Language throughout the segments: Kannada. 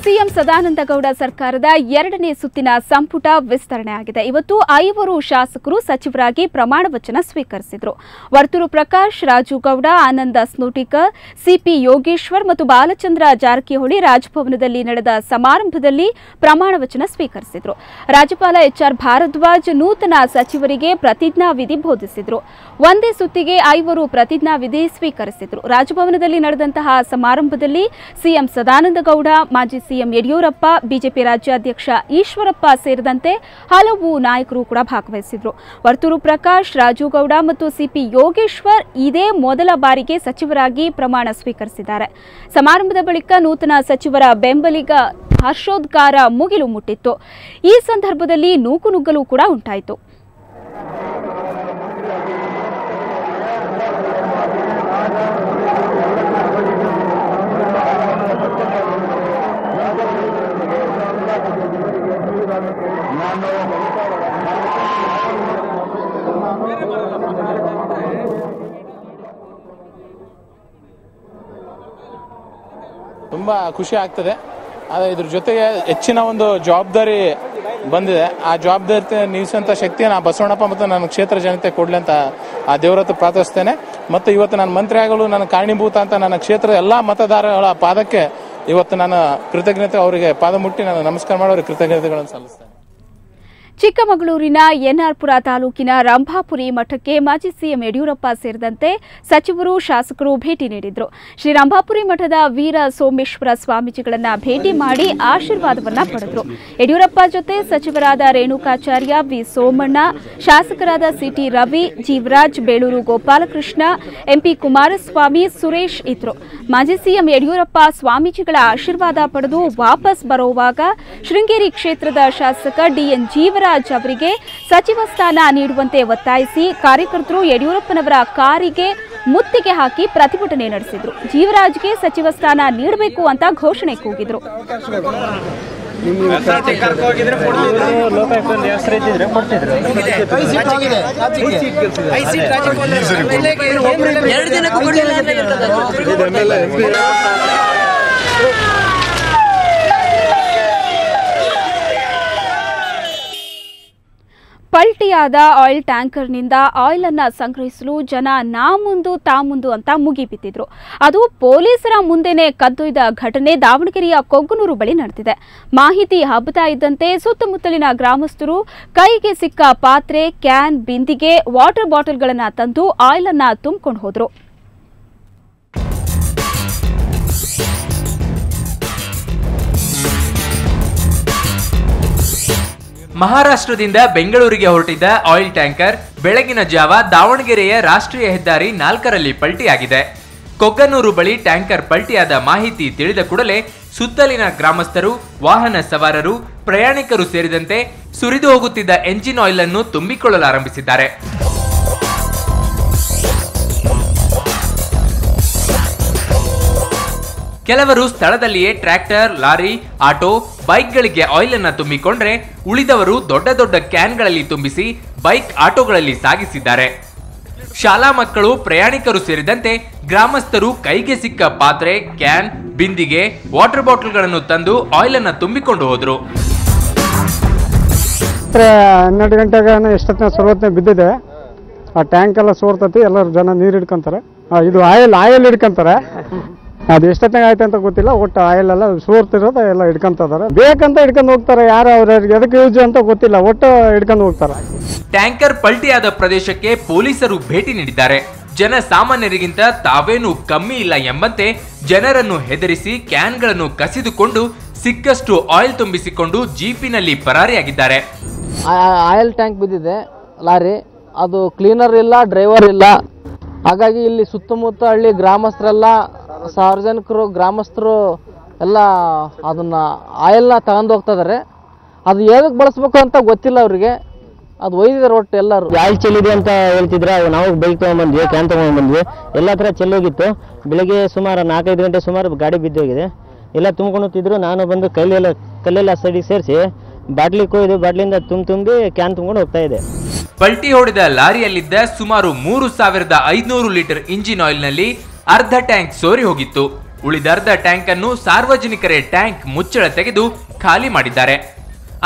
ಸಿಎಂ ಸದಾನಂದಗೌಡ ಸರ್ಕಾರದ ಎರಡನೇ ಸುತ್ತಿನ ಸಂಪುಟ ವಿಸ್ತರಣೆ ಆಗಿದೆ. ಇವತ್ತು 5 ಶಾಸಕರು ಸಚಿವರಾಗಿ ಪ್ರಮಾಣ ವಚನ ಸ್ವೀಕರಿಸಿದರು. ವರ್ತೂರು ಪ್ರಕಾಶ್, ರಾಜು ಗೌಡ, ಆನಂದ ಸ್ನೋಟಿಕರ್, ಸಿಪಿ ಯೋಗೇಶ್ವರ್ ಮತ್ತು ಬಾಲಚಂದ್ರ ಜಾರಕಿಹೊಳಿ ರಾಜಭವನದಲ್ಲಿ ನಡೆದ ಸಮಾರಂಭದಲ್ಲಿ ಪ್ರಮಾಣ ವಚನ ಸ್ವೀಕರಿಸಿದರು. ರಾಜ್ಯಪಾಲ ಎಚ್ಆರ್ ಭಾರದ್ವಾಜ್ ನೂತನ ಸಚಿವರಿಗೆ ಪ್ರತಿಜ್ಞಾ ವಿಧಿ ಬೋಧಿಸಿದರು. ಒಂದೇ ಸುತ್ತಿಗೆ 5 ಪ್ರತಿಜ್ಞಾ ವಿಧಿ ಸ್ವೀಕರಿಸಿದರು. ರಾಜಭವನದಲ್ಲಿ ನಡೆದಂತಹ ಸಮಾರಂಭದಲ್ಲಿ ಸಿಎಂ ಸದಾನಂದಗೌಡ, ಮಾಜಿ ಸಿಎಂ ಯಡಿಯೂರಪ್ಪ, ಬಿಜೆಪಿ ರಾಜ್ಯಾಧ್ಯಕ್ಷ ಈಶ್ವರಪ್ಪ ಸೇರಿದಂತೆ ಹಲವು ನಾಯಕರು ಕೂಡ ಭಾಗವಹಿಸಿದರು. ವರ್ತೂರು ಪ್ರಕಾಶ್, ರಾಜು ಗೌಡ ಮತ್ತು ಸಿಪಿ ಯೋಗೇಶ್ವರ್ ಇದೇ ಮೊದಲ ಬಾರಿಗೆ ಸಚಿವರಾಗಿ ಪ್ರಮಾಣ ಸ್ವೀಕರಿಸಿದ್ದಾರೆ. ಸಮಾರಂಭದ ಬಳಿಕ ನೂತನ ಸಚಿವರ ಬೆಂಬಲಿಗ ಹರ್ಷೋದ್ಗಾರ ಮುಗಿಲು ಮುಟ್ಟಿತ್ತು. ಈ ಸಂದರ್ಭದಲ್ಲಿ ನೂಕುನುಗ್ಗಲು ಕೂಡ ಉಂಟಾಯಿತು. ತುಂಬ ಖುಷಿ ಆಗ್ತದೆ. ಆದರೆ ಇದ್ರ ಜೊತೆಗೆ ಹೆಚ್ಚಿನ ಒಂದು ಜವಾಬ್ದಾರಿ ಬಂದಿದೆ. ಆ ಜವಾಬ್ದಾರಿ ನಿಲ್ಲಿಸುವಂಥ ಶಕ್ತಿಯನ್ನು ಆ ಬಸವಣ್ಣಪ್ಪ ಮತ್ತು ನನ್ನ ಕ್ಷೇತ್ರ ಜನತೆ ಕೊಡಲಿ ಅಂತ ಆ ದೇವರ ಹತ್ರ ಪ್ರಾರ್ಥಿಸ್ತೇನೆ. ಮತ್ತು ಇವತ್ತು ನಾನು ಮಂತ್ರಿ ಆಗಲು ನನ್ನ ಕಾರಣೀಭೂತ ಅಂತ ನನ್ನ ಕ್ಷೇತ್ರದ ಎಲ್ಲ ಮತದಾರಗಳ ಪಾದಕ್ಕೆ ಇವತ್ತು ನಾನು ಕೃತಜ್ಞತೆ, ಅವರಿಗೆ ಪಾದ ಮುಟ್ಟಿ ನಾನು ನಮಸ್ಕಾರ ಮಾಡಿ ಅವರಿಗೆ ಕೃತಜ್ಞತೆಗಳನ್ನು ಸಲ್ಲಿಸ್ತೇನೆ. ಚಿಕ್ಕಮಗಳೂರಿನ ಎನ್ಆರ್ಪುರ ತಾಲೂಕಿನ ರಂಭಾಪುರಿ ಮಠಕ್ಕೆ ಮಾಜಿ ಸಿಎಂ ಯಡಿಯೂರಪ್ಪ ಸೇರಿದಂತೆ ಸಚಿವರು, ಶಾಸಕರು ಭೇಟಿ ನೀಡಿದರು. ಶ್ರೀ ರಂಭಾಪುರಿ ಮಠದ ವೀರ ಸೋಮೇಶ್ವರ ಸ್ವಾಮೀಜಿಗಳನ್ನ ಭೇಟಿ ಮಾಡಿ ಆಶೀರ್ವಾದವನ್ನ ಪಡೆದರು. ಯಡಿಯೂರಪ್ಪ ಜೊತೆ ಸಚಿವರಾದ ರೇಣುಕಾಚಾರ್ಯ, ವಿ ಸೋಮಣ್ಣ, ಶಾಸಕರಾದ ಸಿಟಿ ರವಿ, ಜೀವರಾಜ್, ಬೇಳೂರು ಗೋಪಾಲಕೃಷ್ಣ, ಎಂಪಿ ಕುಮಾರಸ್ವಾಮಿ, ಸುರೇಶ್ ಇದ್ರು. ಮಾಜಿ ಸಿಎಂ ಯಡಿಯೂರಪ್ಪ ಸ್ವಾಮೀಜಿಗಳ ಆಶೀರ್ವಾದ ಪಡೆದು ವಾಪಸ್ ಬರುವಾಗ ಶೃಂಗೇರಿ ಕ್ಷೇತ್ರದ ಶಾಸಕ ಡಿಎನ್ ಜೀವರಾಜ್ ಅವರಿಗೆ ಸಚಿವ ಸ್ಥಾನ ನೀಡುವಂತೆ ಒತ್ತಾಯಿಸಿ ಕಾರ್ಯಕರ್ತರು ಯಡಿಯೂರಪ್ಪನವರ ಕಾರಿಗೆ ಮುತ್ತಿಗೆ ಹಾಕಿ ಪ್ರತಿಭಟನೆ ನಡೆಸಿದರು. ಜೀವರಾಜ್ಗೆ ಸಚಿವ ಸ್ಥಾನ ನೀಡಬೇಕು ಅಂತ ಘೋಷಣೆ ಕೂಗಿದ್ರು. ಪಲ್ಟಿಯಾದ ಆಯಿಲ್ ಟ್ಯಾಂಕರ್ನಿಂದ ಆಯಿಲ್ ಅನ್ನ ಸಂಗ್ರಹಿಸಲು ಜನ ನಾ ಮುಂದು ತಾ ಮುಂದು ಅಂತ ಮುಗಿಬಿದ್ದಿದ್ರು. ಅದು ಪೊಲೀಸರ ಮುಂದೆನೆ ಕದ್ದೊಯ್ದ ಘಟನೆ ದಾವಣಗೆರೆಯ ಕೊಗ್ಗನೂರು ಬಳಿ ನಡೆದಿದೆ. ಮಾಹಿತಿ ಹಬ್ಬತಾ ಇದ್ದಂತೆ ಸುತ್ತಮುತ್ತಲಿನ ಗ್ರಾಮಸ್ಥರು ಕೈಗೆ ಸಿಕ್ಕ ಪಾತ್ರೆ, ಕ್ಯಾನ್, ಬಿಂದಿಗೆ, ವಾಟರ್ ಬಾಟಲ್ಗಳನ್ನು ತಂದು ಆಯಿಲ್ ಅನ್ನ ತುಂಬಿಕೊಂಡು ಹೋದ್ರು. ಮಹಾರಾಷ್ಟ್ರದಿಂದ ಬೆಂಗಳೂರಿಗೆ ಹೊರಟಿದ್ದ ಆಯಿಲ್ ಟ್ಯಾಂಕರ್ ಬೆಳಗಿನ ಜಾವ ದಾವಣಗೆರೆಯ ರಾಷ್ಟ್ರೀಯ ಹೆದ್ದಾರಿ 4ರಲ್ಲಿ ಪಲ್ಟಿಯಾಗಿದೆ. ಕೊಗ್ಗನೂರು ಬಳಿ ಟ್ಯಾಂಕರ್ ಪಲ್ಟಿಯಾದ ಮಾಹಿತಿ ತಿಳಿದ ಕೂಡಲೇ ಸುತ್ತಲಿನ ಗ್ರಾಮಸ್ಥರು, ವಾಹನ ಸವಾರರು, ಪ್ರಯಾಣಿಕರು ಸೇರಿದಂತೆ ಸುರಿದು ಹೋಗುತ್ತಿದ್ದ ಎಂಜಿನ್ ಆಯಿಲ್ ಅನ್ನು ತುಂಬಿಕೊಳ್ಳಲಾರಂಭಿಸಿದ್ದಾರೆ. ಕೆಲವರು ಸ್ಥಳದಲ್ಲಿಯೇ ಟ್ರ್ಯಾಕ್ಟರ್, ಲಾರಿ, ಆಟೋ, ಬೈಕ್ಗಳಿಗೆ ಆಯಿಲ್ ಅನ್ನ ತುಂಬಿಕೊಂಡ್ರೆ ಉಳಿದವರು ದೊಡ್ಡ ದೊಡ್ಡ ಕ್ಯಾನ್ಗಳಲ್ಲಿ ತುಂಬಿಸಿ ಬೈಕ್, ಆಟೋಗಳಲ್ಲಿ ಸಾಗಿಸಿದ್ದಾರೆ. ಶಾಲಾ ಮಕ್ಕಳು, ಪ್ರಯಾಣಿಕರು ಸೇರಿದಂತೆ ಗ್ರಾಮಸ್ಥರು ಕೈಗೆ ಸಿಕ್ಕ ಪಾತ್ರೆ, ಕ್ಯಾನ್, ಬಿಂದಿಗೆ, ವಾಟರ್ ಬಾಟಲ್ಗಳನ್ನು ತಂದು ಆಯಿಲ್ ಅನ್ನ ತುಂಬಿಕೊಂಡು ಹೋದ್ರು. 12 ಗಂಟೆಗೆ ಎಷ್ಟೊತ್ತಿನ ಸರ್ವತ್ನ ಬಿದ್ದಿದೆ. ಆ ಟ್ಯಾಂಕ್ ಎಲ್ಲ ಸೋರ್ತತಿ, ಎಲ್ಲರೂ ಜನ ನೀರು ಹಿಡ್ಕೊಂತಾರೆ. ಇದು ಆಯಿಲ್ ಹಿಡ್ಕೊಂತಾರೆ. ಅದು ಎಷ್ಟೊತ್ತಿನಾಗ ಆಯ್ತು ಅಂತ ಗೊತ್ತಿಲ್ಲ. ಒಟ್ಟು ಆಯಿಲ್ ಎಲ್ಲ ಸೋರ್ತಿರೋದು ಎಲ್ಲ ಹಿಡ್ಕೊಂತಿದ್ದಾರೆ. ಬೇಕಂತ ಹಿಡ್ಕೊಂಡು ಹೋಗ್ತಾರೆ. ಯಾರು ಅವ್ರಿಗೆ ಎದಕ್ಕೆ ಯೂಸ್ ಅಂತ ಗೊತ್ತಿಲ್ಲ, ಒಟ್ಟು ಹಿಡ್ಕೊಂಡು ಹೋಗ್ತಾರೆ. ಟ್ಯಾಂಕರ್ ಪಲ್ಟಿಯಾದ ಪ್ರದೇಶಕ್ಕೆ ಪೊಲೀಸರು ಭೇಟಿ ನೀಡಿದ್ದಾರೆ. ಜನ ಸಾಮಾನ್ಯರಿಗಿಂತ ತಾವೇನು ಕಮ್ಮಿ ಇಲ್ಲ ಎಂಬಂತೆ ಜನರನ್ನು ಹೆದರಿಸಿ ಕ್ಯಾನ್ಗಳನ್ನು ಕಸಿದುಕೊಂಡು ಸಿಕ್ಕಷ್ಟು ಆಯಿಲ್ ತುಂಬಿಸಿಕೊಂಡು ಜೀಪಿನಲ್ಲಿ ಪರಾರಿಯಾಗಿದ್ದಾರೆ. ಆಯಿಲ್ ಟ್ಯಾಂಕ್ ಬಿದ್ದಿದೆ, ಲಾರಿ, ಅದು ಕ್ಲೀನರ್ ಇಲ್ಲ, ಡ್ರೈವರ್ ಇಲ್ಲ. ಹಾಗಾಗಿ ಇಲ್ಲಿ ಸುತ್ತಮುತ್ತ ಹಳ್ಳಿ ಗ್ರಾಮಸ್ಥರೆಲ್ಲ, ಸಾರ್ವಜನಿಕರು, ಗ್ರಾಮಸ್ಥರು ಎಲ್ಲ ಅದನ್ನ ಆಯಿಲ್ನ ತಗೊಂಡು ಹೋಗ್ತಾ ಇದ್ದಾರೆ. ಅದು ಏನಕ್ಕೆ ಬಳಸ್ಬೇಕು ಅಂತ ಗೊತ್ತಿಲ್ಲ ಅವರಿಗೆ. ಅದು ಒಯ್ದಿದ್ದಾರೆ ಒಟ್ಟು ಎಲ್ಲರೂ. ಆಯಿಲ್ ಚೆಲ್ಲಿದೆ ಅಂತ ಹೇಳ್ತಿದ್ರೆ ನಾವು ಬೈಕ್ ತೊಗೊಂಡ್ಬಂದ್ವಿ, ಕ್ಯಾನ್ ತೊಗೊಂಡ್ಬಂದ್ವಿ. ಎಲ್ಲ ಥರ ಚೆಲ್ಲೋಗಿತ್ತು. ಬೆಳಗ್ಗೆ ಸುಮಾರು 4-5 ಗಂಟೆ ಸುಮಾರು ಗಾಡಿ ಬಿದ್ದೋಗಿದೆ. ಎಲ್ಲ ತುಂಬ್ಕೊಂಡು ಹೋಗ್ತಿದ್ರು. ನಾನು ಬಂದು ಕಲ್ಲೆಲ್ಲ ಸೈಡಿಗೆ ಸೇರಿಸಿ ಬಾಟ್ಲಿ ಕೊಯ್ದು ಬಾಟ್ಲಿಂದ ತುಂಬಿ ಕ್ಯಾನ್ ತುಂಬಿಕೊಂಡು ಹೋಗ್ತಾ ಇದೆ. ಪಲ್ಟಿ ಹೊಡೆದ ಲಾರಿಯಲ್ಲಿದ್ದ ಸುಮಾರು 3500 ಲೀಟರ್ ಇಂಜಿನ್ ಆಯಿಲ್ನಲ್ಲಿ ಅರ್ಧ ಟ್ಯಾಂಕ್ ಸೋರಿ ಹೋಗಿತ್ತು. ಉಳಿದರ್ಧ ಟ್ಯಾಂಕ್ ಅನ್ನು ಸಾರ್ವಜನಿಕರೇ ಟ್ಯಾಂಕ್ ಮುಚ್ಚಳ ತೆಗೆದು ಖಾಲಿ ಮಾಡಿದ್ದಾರೆ.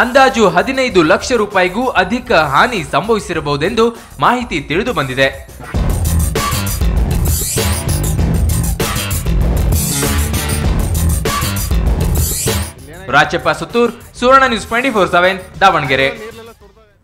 ಅಂದಾಜು 15 ಲಕ್ಷ ರೂಪಾಯಿಗೂ ಅಧಿಕ ಹಾನಿ ಸಂಭವಿಸಿರಬಹುದೆಂದು ಮಾಹಿತಿ ತಿಳಿದು ಬಂದಿದೆ. ರಾಚಪ್ಪ ಸುತ್ತೂರ್, ಸುವರ್ಣ ನ್ಯೂಸ್ 24/7 ದಾವಣಗೆರೆ.